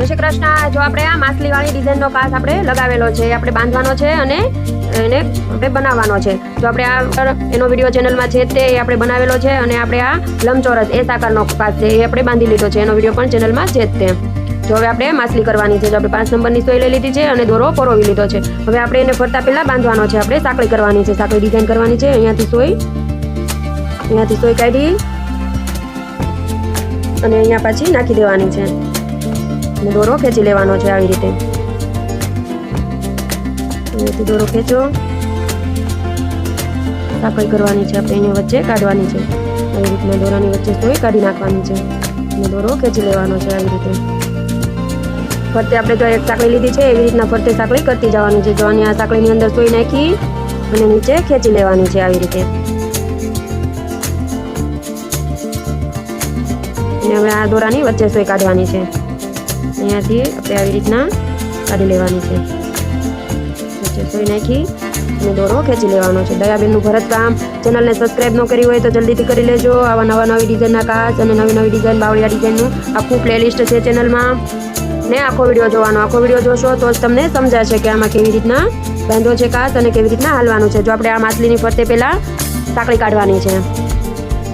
જય શ્રી કૃષ્ણ। જો આપણે આ માછલી વાળી ડિઝાઇનનો કાચ આપણે લગાવેલો છે, આપણે બાંધવાનો છે અને એને આપણે બનાવવાનો છે। જો આપણે આ એનો વિડીયો ચેનલમાં છે તે આપણે બનાવેલો છે અને આપણે આ લંબચોરસ એ આકારનો કાચ છે એ આપણે બાંધી લીધો છે, એનો વિડીયો પણ ચેનલમાં છે જ તે। જો હવે આપણે માછલી કરવાની છે, જો આપણે 5 નંબરની સોય લઈ લીધી છે અને દોરો પરોવી લીધો છે। હવે આપણે એને ફરતા પહેલા બાંધવાનો છે, આપણે સાંકળી કરવાની છે, સાંકળી ડિઝાઇન કરવાની છે। અહીંયાથી સોય કાઢી અને અહીંયા પાછી નાખી દેવાની છે અને દોરો ખેંચી લેવાનો છે આવી રીતે। અહીંયાથી દોરો ખેંચો, સાંકળી કરવાની છે, આપણે અહીંયા વચ્ચે કાઢવાની છે, આવી રીતના દોરાની વચ્ચે સોય કાઢી નાખવાની છે અને દોરો ખેંચી લેવાનો છે આવી રીતે। ફરતે આપણે જો એક સાંકળી લીધી છે એવી રીતના ફરતે સાંકળી કરતી જવાની છે। જો આ સાંકળીની અંદર સોય નાખી અને નીચે ખેંચી લેવાની છે આવી રીતે। અને હવે આ દોરાની વચ્ચે સોય કાઢવાની છે, અહીંયાથી આપણે આવી રીતના કાઢી લેવાની છે, વચ્ચે સોય નાખી અને દોરો ખેંચી લેવાનો છે। દયાબેનનું ભરતકામ ચેનલને સબસ્ક્રાઈબ ન કરી હોય તો જલ્દીથી કરી લેજો। આવા નવી ડિઝાઇનના કાચ અને નવી ડિઝાઇન બાવળિયા ડિઝાઇનનું આખું પ્લેલિસ્ટ છે ચેનલમાં, ને આખો વિડીયો જોવાનો। આખો વિડીયો જોશો તો જ તમને સમજાશે કે આમાં કેવી રીતના બાંધો છે કાચ અને કેવી રીતના હાલવાનું છે। જો આપણે આ માછલીની ફરતે પહેલાં સાંકળી કાઢવાની છે,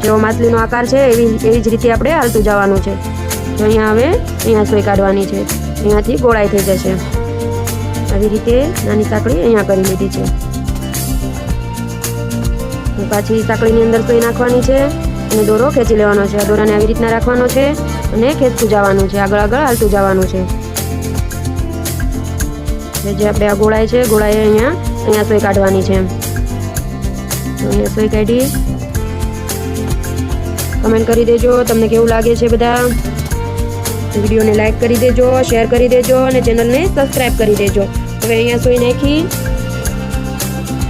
જેવો માછલીનો આકાર છે એવી જ રીતે આપણે હાલતું જવાનું છે। તો અહીંયા સોય કાઢવાની છે, અહીંયાથી ગોળાઈ થઈ જશે આવી રીતે। નાની સાંકળી અહીંયા કરી લીધી છે, પાછી સાંકળીની અંદર સોય નાખવાની છે અને દોરો ખેંચી લેવાનો છે। આ દોરાને આવી રીતના રાખવાનો છે અને ખેંચતું જવાનું છે, આગળ હાલતું જવાનું છે। જે આપણે આ ગોળાઈ છે, ગોળાઈ અહીંયા સોય કાઢવાની છે। અહીંયા સોય કાઢી કમેન્ટ કરી દેજો તમને કેવું લાગે છે બધા। વિડીયોને લાઈક કરી દેજો, શેર કરી દેજો અને ચેનલને સબસ્ક્રાઈબ કરી દેજો। હવે અહીંયા સોય નાખી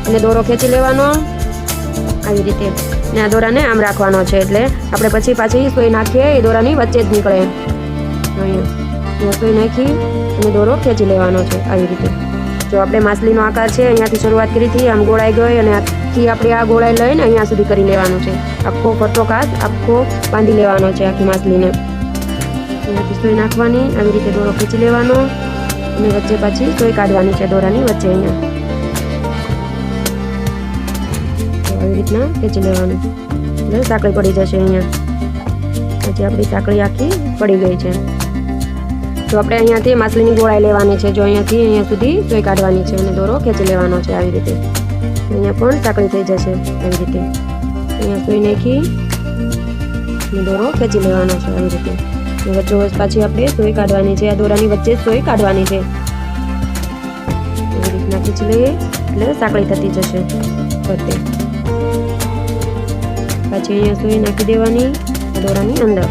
અને દોરો ખેંચી લેવાનો આવી રીતે, ને આ દોરાને આમ રાખવાનો છે, એટલે આપણે પાછી સોય નાખીએ એ દોરાની વચ્ચે જ નીકળે। અહીંયા સોય નાખી અને દોરો ખેંચી લેવાનો છે આવી રીતે। જો આપણે માછલીનો આકાર છે અહીંયાથી શરૂઆત કરી હતી, આમ ગોળાઈ ગઈ અને આથી આપણે આ ગોળાઈ લઈને અહીંયા સુધી કરી લેવાનું છે। આખો ફરતો કાચ આખો બાંધી લેવાનો છે આખી માછલીને। અહીંયાથી સોય નાખવાની, આવી રીતે દોરો ખેંચી લેવાનો અને વચ્ચે પાછી સોય કાઢવાની છે દોરાની વચ્ચે અહીંયા આવી રીતના ખેંચી લેવાનું, એટલે સાંકળી પડી જશે અહીંયા। પછી આપણી સાંકળી આખી પડી ગઈ છે। તો આપણે અહીંયાથી માછલીની ગોળાઈ લેવાની છે, જો અહીંયાથી અહીંયા સુધી સોય કાઢવાની છે અને દોરો ખેંચી લેવાનો છે આવી રીતે। અહીંયા પણ સાંકળી થઈ જશે આવી રીતે, અહીંયા સોય નાખી અને દોરો ખેંચી લેવાનો છે આવી રીતે। વચ્ચે પાછી આપણે સોય કાઢવાની છે, આ દોરાની વચ્ચે સોય કાઢવાની છે, એવી રીતના ખેંચી લઈએ એટલે સાંકળી થતી જશે ફરતે। પછી અહીંયા સોય નાખી દેવાની દોરાની અંદર,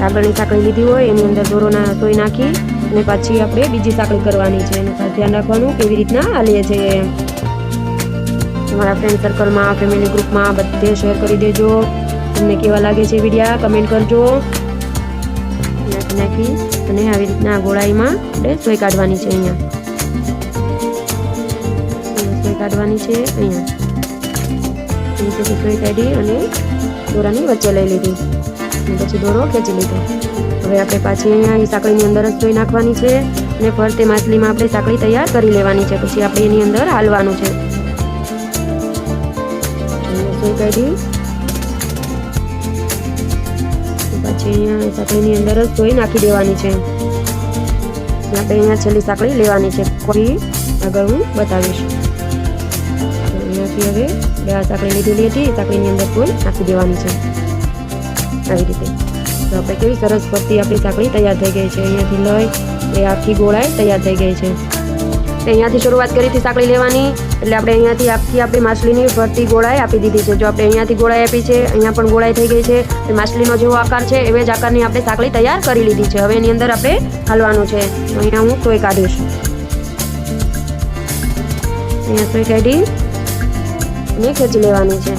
આગળની સાંકળી લીધી હોય એની અંદર દોરોના સોય નાખી અને પછી આપણે બીજી સાંકળી કરવાની છે। એનું ખાસ ધ્યાન રાખવાનું કેવી રીતના હાલીએ છીએ। તમારા ફ્રેન્ડ સર્કલમાં, ફેમિલી ગ્રુપમાં બધે શેર કરી દેજો। તમને કેવા લાગે છે વિડીયા કમેન્ટ કરજો। નાખી અને આવી રીતના ગોળાઈમાં આપણે સોય કાઢવાની છે, અહીંયા સોય કાઢવાની છે, અહીંયાથી સોય કાઢી અને દોરાની વચ્ચે લઈ લીધી અને પછી દોરો ખેંચી લીધો। હવે આપણે પાછી અહીંયા સાંકળીની અંદર જ સોય નાખવાની છે અને ફરતે માછલીમાં આપણે સાંકળી તૈયાર કરી લેવાની છે, પછી આપણે એની અંદર હાલવાનું છે। સોય કાઢી પછી અહીંયા સાંકળીની અંદર જ સોય નાખી દેવાની છે। આપણે અહીંયા છેલ્લી સાંકળી લેવાની છે, કોઈ આગળ હું બતાવીશ। અહીંયાથી હવે આ સાંકળી લીધેલી હતી, સાંકળીની અંદર સોય નાખી દેવાની છે આવી રીતે। તો આપણે કેવી સરસ ફરતી આપણી સાંકળી તૈયાર થઈ ગઈ છે। અહીંયાથી લઈ એ આખી ગોળાઈ તૈયાર થઈ ગઈ છે। અહીંયાથી શરૂઆત કરી હતી સાંકળી લેવાની, એટલે આપણે અહીંયાથી આખી આપણી માછલીની ફરતી ગોળાઈ આપી દીધી છે। જો આપણે અહીંયાથી ગોળાઈ આપી છે, અહીંયા પણ ગોળાઈ થઈ ગઈ છે, માછલીનો જેવો આકાર છે એવે જ આકારની આપણે સાંકળી તૈયાર કરી લીધી છે। હવે એની અંદર આપણે હાલવાનું છે, અહીંયા હું સોય કાઢીશ, અહીંયા સોય કાઢી અને ખેંચી લેવાની છે।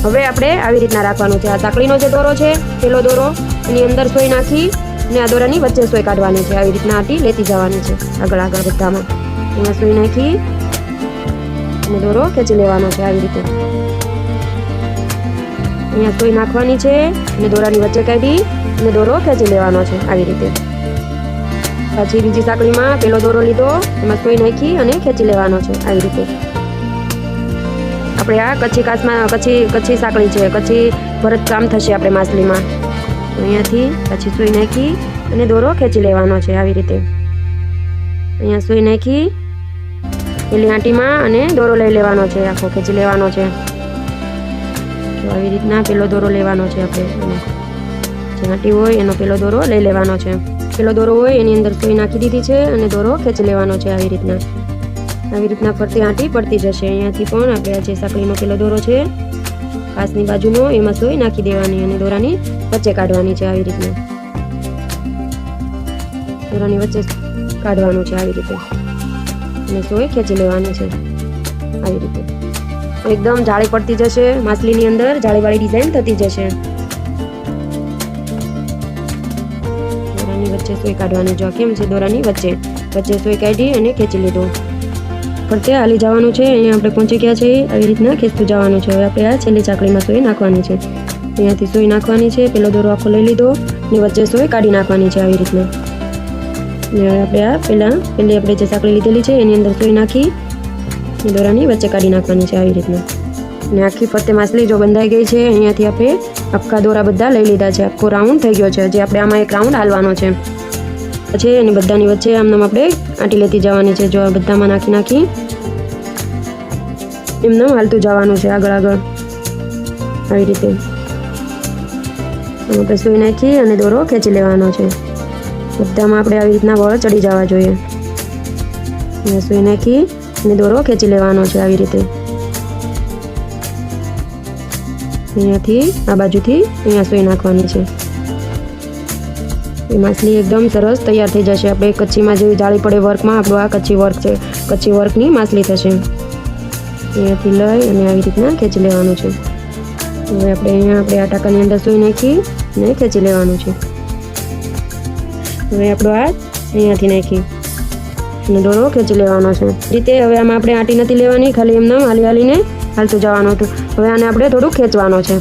હવે આપણે આવી રીતના રાખવાનું છે, આ સાંકળીનો જે દોરો છે પેલો દોરો એની અંદર સોય નાખી અને આ દોરાની વચ્ચે સોય કાઢવાની છે, આવી રીતના આટી લેતી જવાની છે આગળ બધામાં। અહીંયા સોય નાખી અને દોરો ખેંચી લેવાનો છે આવી રીતે। અહીંયા સોય નાખવાની છે અને દોરાની વચ્ચે કાઢી અને દોરો ખેંચી લેવાનો છે આવી રીતે। પછી બીજી સાંકળીમાં પેલો દોરો લીધો, એમાં સુઈ નાખી અને ખેંચી લેવાનો છે આવી રીતે. આપણે આ કચ્છી સાંકળી છે, કચ્છી ભરત કામ થશે આપણે માછલીમાં. અહીંયાથી પછી સુઈ નાખી અને દોરો ખેંચી લેવાનો છે આવી રીતે. અહીંયા સુઈ નાખી પેલી આંટીમાં અને દોરો લઈ લેવાનો છે, આખો ખેંચી લેવાનો છે. તો આવી રીતના પેલો દોરો લેવાનો છે આપણે. જે આંટી હોય એનો પેલો દોરો લઈ લેવાનો છે. પેલો દોરો હોય એની અંદર સુઈ નાખી દીધી છે અને દોરો ખેંચી લેવાનો છે આવી રીતના. આવી રીતના ફરતી આંટી પડતી જશે. અહીંયાથી પણ આપણે આ જે સાંકળીનો પેલો દોરો છે પાસની બાજુનો એમાં સુઈ નાખી દેવાની અને દોરાની વચ્ચે કાઢવાની છે આવી રીતના. દોરાની વચ્ચે કાઢવાનું છે આવી રીતે અને સોય ખેંચી લેવાની છે આવી રીતે. એકદમ જાળી પડતી જશે, માછલીની અંદર જાળીવાળી ડિઝાઇન થતી જશે. દોરાની વચ્ચે સોય કાઢવાની. જો કેમ છે, દોરાની વચ્ચે સોય કાઢી અને ખેંચી લીધું. ફરતે હાલી જવાનું છે. અહીંયા આપણે પહોંચી ગયા છે, આવી રીતના ખેંચતું જવાનું છે. હવે આપણે આ છેલ્લી ચાકડીમાં સોય નાખવાની છે. અહીંયાથી સોય નાખવાની છે. પેલો દોરો આખો લઈ લીધો અને વચ્ચે સોય કાઢી નાખવાની છે આવી રીતના. અને આપણે આ પેલી આપણે જે સાંકળી લીધેલી છે એની અંદર સોય નાખી દોરાની વચ્ચે કાઢી નાખવાની છે આવી રીતના. અને આખી ફરતે માછલી જો બંધાઈ ગઈ છે. અહીંયાથી આપણે આખા દોરા બધા લઈ લીધા છે. આખો રાઉન્ડ થઈ ગયો છે. જે આપણે આમાં એક રાઉન્ડ હાલવાનો છે પછી એની બધાની વચ્ચે આમનામ આપણે આંટી લેતી જવાની છે. જો બધામાં નાખી એમનામ હાલતું જવાનું છે આગળ આવી રીતે. આપણે સોય નાખી અને દોરો ખેંચી લેવાનો છે. બધામાં આપણે આવી રીતના વળ ચડી જવા જોઈએ. સોય નાખી અને દોરો ખેંચી લેવાનો છે આવી રીતે. અહીંયાથી આ બાજુથી અહીંયા સોય નાખવાની છે. એ માછલી એકદમ સરસ તૈયાર થઈ જશે. આપણે કચ્છીમાં જેવી જાળી પડે વર્કમાં આપણું આ કચ્છી વર્ક છે. કચ્છી વર્કની માછલી થશે. અહીંયાથી લઈ અને આવી રીતના ખેંચી લેવાનું છે. હવે આપણે આ ટાંકાની અંદર સોય નાખી અને ખેંચી લેવાનું છે. હવે આપણો હાથ અહીંયાથી નાખી અને દોરો ખેંચી લેવાનો છે રીતે. હવે આમાં આપણે આંટી નથી લેવાની, ખાલી એમનામ હાલીને હાલતું જવાનું હતું. હવે આને આપણે થોડુંક ખેંચવાનો છે.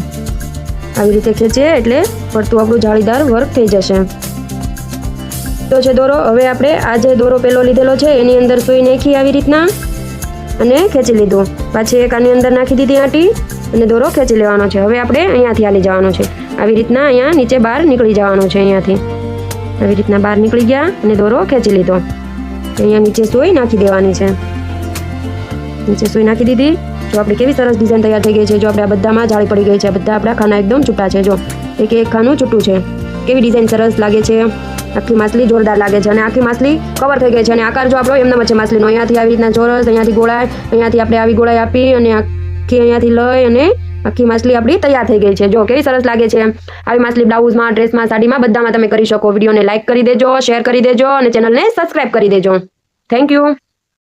આવી રીતે ખેંચીએ એટલે ફરતું આપણું જાળીદાર વર્ક થઈ જશે. તો છે દોરો. હવે આપણે આ જે દોરો પેલો લીધેલો છે એની અંદર સોય નાખી આવી રીતના અને ખેંચી લીધું. પાછી એક આની અંદર નાખી દીધી આંટી અને દોરો ખેંચી લેવાનો છે. હવે આપણે અહીંયાથી હાલી જવાનું છે. આવી રીતના અહીંયા નીચે બહાર નીકળી જવાનું છે. અહીંયાથી આવી રીતના બહાર નીકળી ગયા અને દોરો ખેંચી લીધો. અહીંયા નીચે સોય નાખી દેવાની છે. નીચે સોય નાખી દીધી. જો આપણી કેવી સરસ ડિઝાઇન તૈયાર થઈ ગઈ છે. જો આપણે આ બધામાં જાળી પડી ગઈ છે. બધા આપણા ખાના એકદમ છૂટા છે. જો એક ખાનું છૂટું છે. કેવી ડિઝાઇન સરસ લાગે છે. આખી માછલી જોરદાર લાગે છે અને આખી માછલી કવર થઈ ગઈ છે. અને આકાર જો આપણો એમના વચ્ચે માછલીનો અહીંયાથી આવી રીતના ચોરસ, અહીંયાથી ગોળાઈ, અહીંયાથી આપણે આવી ગોળાઈ આપી અને આખી અહીંયાથી લઈ અને આખી માછલી આપણી તૈયાર થઈ ગઈ છે. જો કેવી સરસ લાગે છે. આવી માછલી બ્લાઉઝમાં, ડ્રેસમાં, સાડીમાં બધામાં તમે કરી શકો. વિડીયોને લાઇક કરી દેજો, શેર કરી દેજો અને ચેનલને સબસ્ક્રાઇબ કરી દેજો. Thank you.